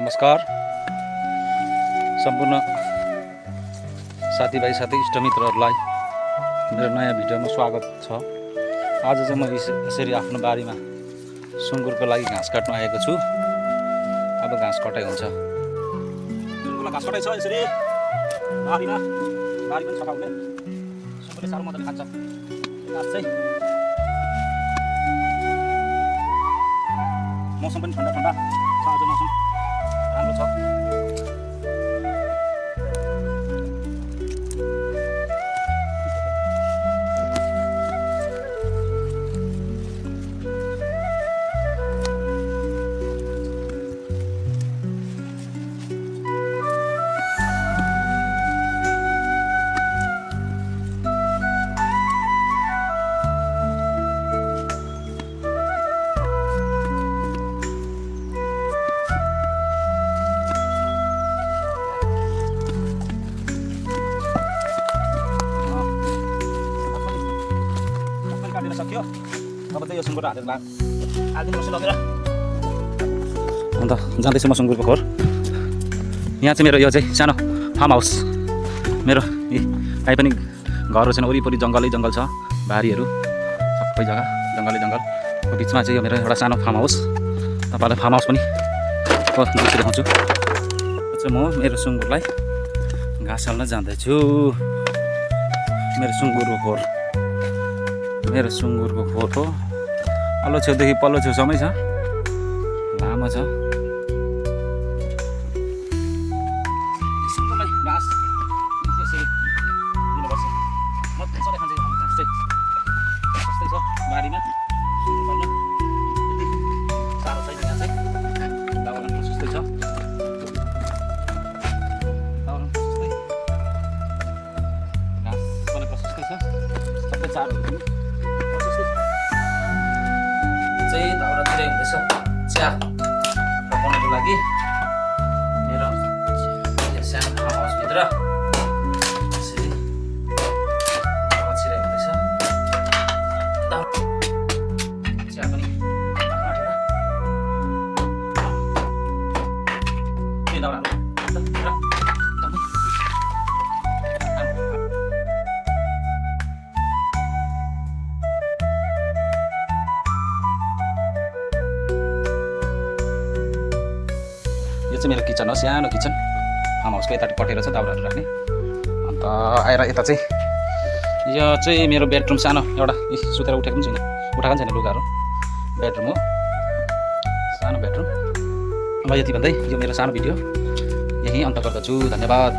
नमस्कार सम्पूर्ण साथीभाइ साथी इष्टमित्रहरूलाई मेरो नयाँ भिडियोमा स्वागत छ। आज चाहिँ म यसरी आफ्नो बारीमा सुँगुरको लागि घाँस काट्न आएको छु। अब घाँस कटाइ हुन्छ। सुँगुरलाई घाँस कटाइ छ। यसरी बारीमा बारी पनि सफा हुने। सुँगुरले साह्रो मजाले खान्छ घाँस चाहिँ। मौसम पनि ठन्डा ठन्डा छ। आज मौसम राम्रो छ। सक्यो। अब चाहिँ यो सुँगुर हालेर हालिदिनुपर्छ लगेर। अन्त जाँदैछु म सुँगुरको खोर। यहाँ चाहिँ मेरो यो चाहिँ सानो फार्म हाउस। मेरो कहीँ पनि घरहरू छैन, वरिपरि जङ्गलै जङ्गल छ। बारीहरू सबै जग्गा जङ्गलै जङ्गलको बिचमा चाहिँ यो मेरो एउटा सानो फार्म हाउस। तपाईँलाई फार्म हाउस पनि देखाउँछु। चाहिँ म मेरो सुँगुरलाई घाँस हाल्न जाँदैछु। मेरो सुँगुरको खोर, मेरो सुँगुरको खोर हो। पल्लो छेउदेखि पल्लो छेउसम्मै छ, लामो छ। सुँगुरलाई घाँस यसरी दिनुपर्छ। मजाले खान्छ घाँस चाहिँ। सस्तै छ बारीमा सुँगुर पाल्न, त्यति साह्रो छैन। यहाँ चाहिँ दाउरा पनि सस्तै छ। दाउरा पनि सस्तै, घाँस पनि प्रशस्तै छ। सबै चारोहरू पनि चाहिँ दाउरातिरै हुँदैछ। चिया पकाउनको लागि मेरो सानो फार्म हाउसभित्र यसरी दाउरा छिराइ हुँदैछ। चिया पनि यो चाहिँ मेरो किचन हो, सानो किचन। फार्म हाउसको यता कटेर छ दाउराहरू राख्ने। अन्त आएर यता चाहिँ यो चाहिँ मेरो बेडरुम सानो एउटा। सुतेर उठाएको पनि छैन, उठाएको पनि छैन लुगाहरू। बेडरुम हो, सानो बेडरुम। ल यति भन्दै यो मेरो सानो भिडियो यहीँ अन्त गर्दछु। धन्यवाद।